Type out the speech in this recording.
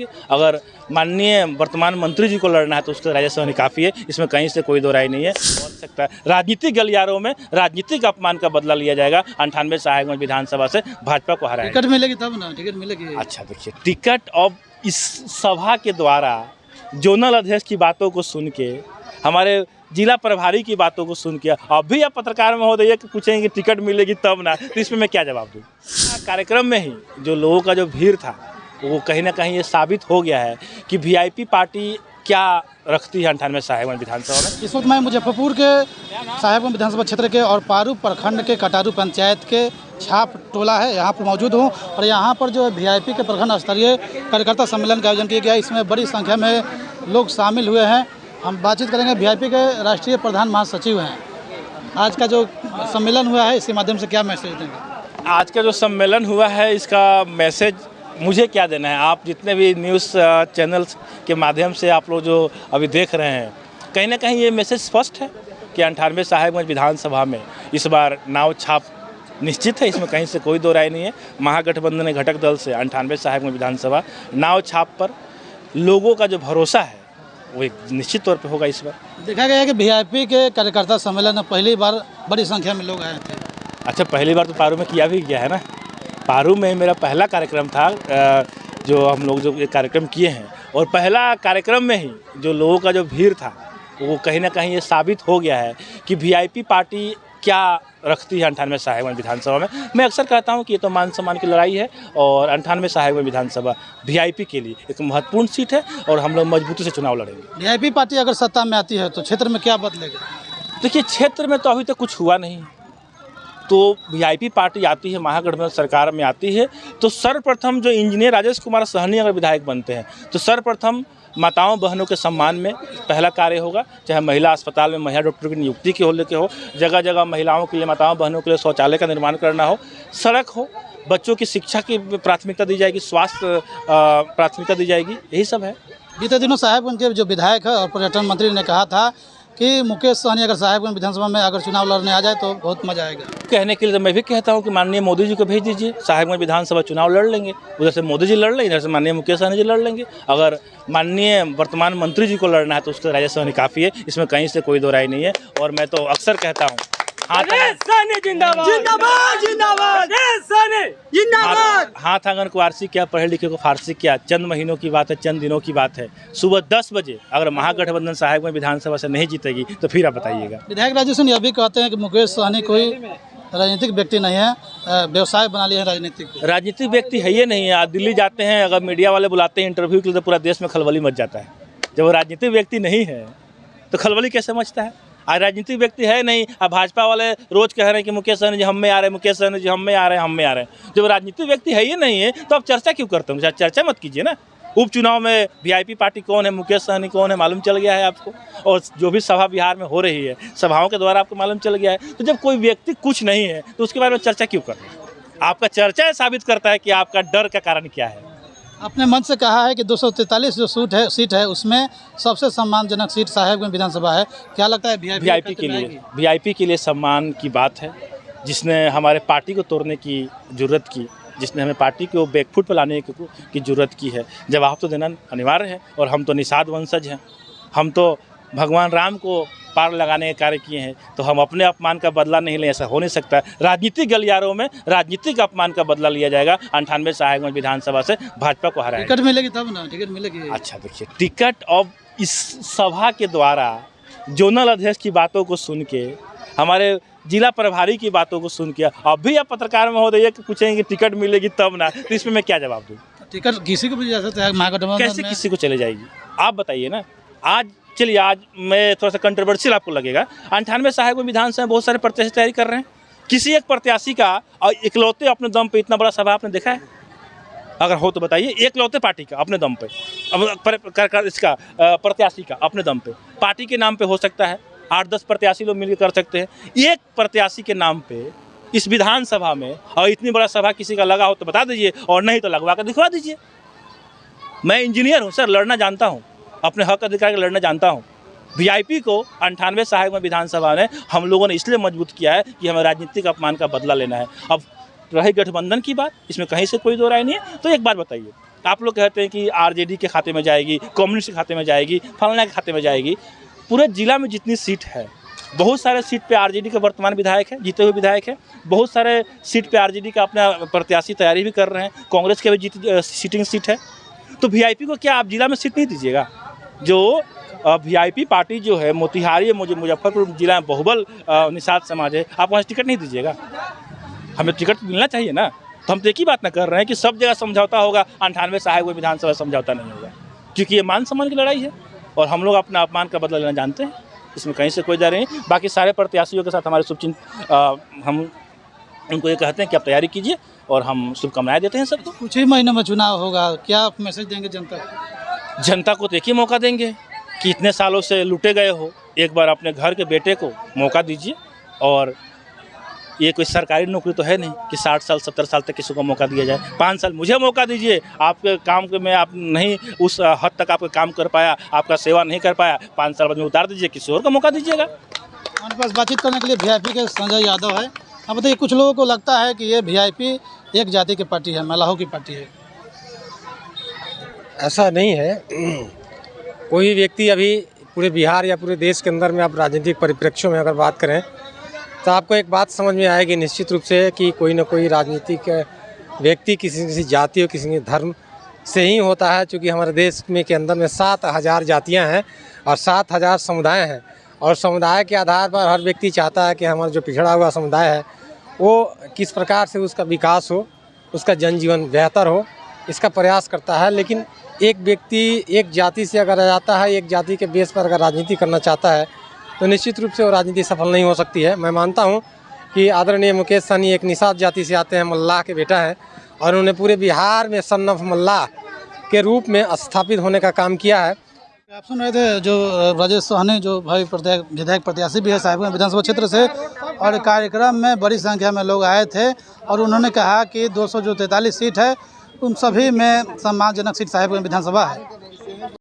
लड़ेंगे। अगर माननीय वर्तमान मंत्री जी को लड़ना है तो उसका राजस्व हानि काफ़ी है, इसमें कहीं से कोई दो राय नहीं है। हो सकता है राजनीतिक गलियारों में राजनीतिक अपमान का बदला लिया जाएगा। 98 साहेबगंज विधानसभा से भाजपा को हराएगा। टिकट मिलेगी तब ना, टिकट मिलेगी। अच्छा देखिए, टिकट अब इस सभा के द्वारा जोनल अध्यक्ष की बातों को सुन के, हमारे जिला प्रभारी की बातों को सुन के अब भी आप पत्रकार महोदय कि पूछेंगे कि टिकट मिलेगी तब ना, तो इसमें मैं क्या जवाब दूँ। कार्यक्रम में ही जो लोगों का जो भीड़ था वो कहीं ना कहीं ये साबित हो गया है कि वीआईपी पार्टी क्या रखती है 98 साहेबगंज विधानसभा में। इस वक्त मैं मुजफ्फरपुर के साहेबगंज विधानसभा क्षेत्र के और पारू प्रखंड के कटारू पंचायत के छाप टोला है, यहाँ पर मौजूद हूँ। और यहाँ पर जो वीआईपी के प्रखंड स्तरीय कार्यकर्ता सम्मेलन का आयोजन किया गया, इसमें बड़ी संख्या में लोग शामिल हुए हैं। हम बातचीत करेंगे, वीआईपी के राष्ट्रीय प्रधान महासचिव हैं। आज का जो सम्मेलन हुआ है इसके माध्यम से क्या मैसेज देंगे? आज का जो सम्मेलन हुआ है इसका मैसेज मुझे क्या देना है, आप जितने भी न्यूज़ चैनल्स के माध्यम से आप लोग जो अभी देख रहे हैं, कहीं ना कहीं ये मैसेज स्पष्ट है कि 98 साहेबगंज विधानसभा में इस बार नाव छाप निश्चित है, इसमें कहीं से कोई दो राय नहीं है। महागठबंधन घटक दल से 98 साहेबगंज विधानसभा नाव छाप पर लोगों का जो भरोसा है वो एक निश्चित तौर पे होगा। इस बार देखा गया है कि वीआईपी के कार्यकर्ता सम्मेलन में पहली बार बड़ी संख्या में लोग आए थे। अच्छा, पहली बार तो पारू में किया भी गया है ना। पारू में मेरा पहला कार्यक्रम था जो हम लोग जो ये कार्यक्रम किए हैं, और पहला कार्यक्रम में ही जो लोगों का जो भीड़ था वो कहीं ना कहीं ये साबित हो गया है कि वीआईपी पार्टी क्या रखती है 98 साहेबगंज विधानसभा में। मैं अक्सर कहता हूँ कि ये तो मान सम्मान की लड़ाई है, और 98 साहेबगंज विधानसभा वीआईपी के लिए एक महत्वपूर्ण सीट है और हम लोग मजबूती से चुनाव लड़ेंगे। वीआईपी पार्टी अगर सत्ता में आती है तो क्षेत्र में क्या बदलेगा? देखिए, क्षेत्र में तो अभी तक कुछ हुआ नहीं, तो वीआईपी पार्टी आती है, महागठबंधन सरकार में आती है, तो सर्वप्रथम जो इंजीनियर राजेश कुमार सहनी अगर विधायक बनते हैं तो सर्वप्रथम माताओं बहनों के सम्मान में पहला कार्य होगा। चाहे महिला अस्पताल में महिला डॉक्टर की नियुक्ति के लेके हो, जगह जगह महिलाओं के लिए, माताओं बहनों के लिए शौचालय का निर्माण करना हो, सड़क हो, बच्चों की शिक्षा की प्राथमिकता दी जाएगी, स्वास्थ्य प्राथमिकता दी जाएगी, यही सब है। बीते दिनों साहेबगंज के जो विधायक है और पर्यटन मंत्री ने कहा था कि मुकेश सहनी अगर साहेबगंज विधानसभा में अगर चुनाव लड़ने आ जाए तो बहुत मजा आएगा। कहने के लिए तो मैं भी कहता हूं कि माननीय मोदी जी को भेज दीजिए, साहेबगंज विधानसभा चुनाव लड़ लेंगे। उधर से मोदी जी लड़ लेंगे, इधर से माननीय मुकेश सहनी जी लड़ लेंगे। अगर माननीय वर्तमान मंत्री जी को लड़ना है तो उसका राजस्व हानि काफ़ी है, इसमें कहीं से कोई दो राय नहीं है। और मैं तो अक्सर कहता हूँ हाथ आंगन को आरसी क्या, पढ़े लिखे को फारसी क्या। चंद महीनों की बात है, चंद दिनों की बात है। सुबह 10 बजे अगर महागठबंधन साहेबगंज विधानसभा से नहीं जीतेगी तो फिर आप बताइएगा। विधायक राजेश यह भी कहते हैं कि मुकेश सहनी कोई राजनीतिक व्यक्ति नहीं है, व्यवसाय बना लिया है राजनीतिक। राजनीतिक व्यक्ति है ये नहीं है। आप दिल्ली जाते हैं, अगर मीडिया वाले बुलाते हैं इंटरव्यू के लिए तो पूरा देश में खलबली मच जाता है। जब वो राजनीतिक व्यक्ति नहीं है तो खलबली कैसे मचता है? आज राजनीतिक व्यक्ति है नहीं, अब भाजपा वाले रोज कह रहे हैं कि मुकेश सहनी जी हम में आ रहे हैं, मुकेश सहनी जी हम में आ रहे हैं, हम में आ रहे हैं। जब राजनीतिक व्यक्ति है ही नहीं है तो आप चर्चा क्यों करते हो? चर्चा मत कीजिए ना। उपचुनाव में वीआईपी पार्टी कौन है, मुकेश सहनी कौन है, मालूम चल गया है आपको। और जो भी सभा बिहार में हो रही है, सभाओं के द्वारा आपको मालूम चल गया है। तो जब कोई व्यक्ति कुछ नहीं है तो उसके बारे में चर्चा क्यों कर रहे हैं? आपका चर्चा साबित करता है कि आपका डर का कारण क्या है। अपने मन से कहा है कि 243 जो सीट है उसमें सबसे सम्मानजनक सीट साहेबगंज विधानसभा है। क्या लगता है वीआईपी के लिए? वीआईपी के लिए सम्मान की बात है। जिसने हमारे पार्टी को तोड़ने की जरूरत की, जिसने हमें पार्टी को बैकफुट पर लाने की जरूरत की है, जवाब तो देना अनिवार्य है। और हम तो निषाद वंशज हैं, हम तो भगवान राम को पार लगाने के कार्य किए हैं, तो हम अपने अपमान का बदला नहीं लें, ऐसा हो नहीं सकता। राजनीतिक गलियारों में राजनीतिक अपमान का बदला लिया जाएगा। 98 साहेबगंज विधानसभा से भाजपा को हराएगा। टिकट मिलेगी तब ना, टिकट मिलेगी। अच्छा देखिए, टिकट अब इस सभा के द्वारा जोनल अध्यक्ष की बातों को सुन के, हमारे जिला प्रभारी की बातों को सुन के अब भी आप पत्रकार महोदय कि पूछेंगे कि टिकट मिलेगी तब ना, तो इसमें मैं क्या जवाब दूँ? टिकट किसी को भी जा सकता है, महागठबंधन कैसे किसी को चले जाएगी? आप बताइए ना। आज चलिए, आज मैं थोड़ा सा कंट्रोवर्शियल आपको लगेगा, 98 साहेबगंज विधानसभा में बहुत सारे प्रत्याशी तैयारी कर रहे हैं। किसी एक प्रत्याशी का और इकलौते अपने दम पे इतना बड़ा सभा आपने देखा है? अगर हो तो बताइए। एकलौते पार्टी का अपने दम पे, इसका प्रत्याशी का अपने दम पे, पार्टी के नाम पे हो सकता है 8-10 प्रत्याशी लोग मिलकर कर सकते हैं। एक प्रत्याशी के नाम पे इस विधानसभा में और इतनी बड़ा सभा किसी का लगा हो तो बता दीजिए, और नहीं तो लगवा कर दिखवा दीजिए। मैं इंजीनियर हूँ सर, लड़ना जानता हूँ, अपने हक अधिकार के लड़ना जानता हूँ। वीआईपी को 98 साहेबगंज विधानसभा ने हम लोगों ने इसलिए मजबूत किया है कि हमें राजनीतिक अपमान का बदला लेना है। अब रही गठबंधन की बात, इसमें कहीं से कोई दो राय नहीं है। तो एक बात बताइए, आप लोग कहते हैं कि आरजेडी के खाते में जाएगी, कम्युनिस्ट के खाते में जाएगी, फलाना के खाते में जाएगी। पूरे जिला में जितनी सीट है, बहुत सारे सीट पे आरजेडी के वर्तमान विधायक हैं, जीते हुए विधायक हैं। बहुत सारे सीट पे आरजेडी का अपना प्रत्याशी तैयारी भी कर रहे हैं। कांग्रेस के भी सीटिंग सीट है। तो वीआईपी को क्या आप जिला में सीट नहीं दीजिएगा? जो वीआईपी पार्टी जो है मोतिहारी, मुजफ्फरपुर जिला में बहुबल निषाद समाज है, आप वहाँ से टिकट नहीं दीजिएगा? हमें टिकट मिलना चाहिए ना। तो हम तो एक ही बात ना कर रहे हैं कि सब जगह समझौता होगा, 98 सहायक विधानसभा समझौता नहीं होगा, क्योंकि ये मान सम्मान की लड़ाई है और हम लोग अपना अपमान का बदला लेना जानते हैं। इसमें कहीं से कोई डर नहीं। बाकी सारे प्रत्याशियों के साथ हमारे शुभचिंत हम उनको ये कहते हैं कि आप तैयारी कीजिए और हम शुभकामनाएं देते हैं सबको। कुछ ही महीनों में चुनाव होगा, क्या आप मैसेज देंगे जनता को? जनता को तो एक ही मौका देंगे कि इतने सालों से लूटे गए हो, एक बार अपने घर के बेटे को मौका दीजिए। और ये कोई सरकारी नौकरी तो है नहीं कि 60 साल 70 साल तक किसी को मौका दिया जाए। 5 साल मुझे मौका दीजिए, आपके काम में आप नहीं उस हद तक आपका काम कर पाया, आपका सेवा नहीं कर पाया, 5 साल बाद में उतार दीजिए, किसी और को मौका दीजिएगा। हमारे पास बातचीत करने के लिए वीआईपी के संजय यादव है। अब बताइए, कुछ लोगों को लगता है कि ये वीआईपी एक जाति की पार्टी है, महिलाओं की पार्टी है। ऐसा नहीं है। कोई व्यक्ति अभी पूरे बिहार या पूरे देश के अंदर में आप राजनीतिक परिप्रेक्ष्यों में अगर बात करें तो आपको एक बात समझ में आएगी निश्चित रूप से कि कोई ना कोई राजनीतिक व्यक्ति किसी जाति और किसी धर्म से ही होता है। चूँकि हमारे देश में के अंदर में 7000 जातियाँ हैं और 7000 समुदाय हैं, और समुदाय के आधार पर हर व्यक्ति चाहता है कि हमारा जो पिछड़ा हुआ समुदाय है वो किस प्रकार से उसका विकास हो, उसका जनजीवन बेहतर हो, इसका प्रयास करता है। लेकिन एक व्यक्ति एक जाति से अगर आ जाता है, एक जाति के बेस पर अगर राजनीति करना चाहता है तो निश्चित रूप से वो राजनीति सफल नहीं हो सकती है। मैं मानता हूँ कि आदरणीय मुकेश सहनी एक निषाद जाति से आते हैं, मल्लाह के बेटा हैं, और उन्होंने पूरे बिहार में सन ऑफ मल्लाह के रूप में स्थापित होने का काम किया है। आप सुन रहे थे जो राजेश सहनी, जो भाई विधायक प्रत्याशी भी है साहिबगंज विधानसभा क्षेत्र से, और कार्यक्रम में बड़ी संख्या में लोग आए थे और उन्होंने कहा कि 243 सीट है उन सभी में सम्मानजनक सीट साहिबगंज विधानसभा है।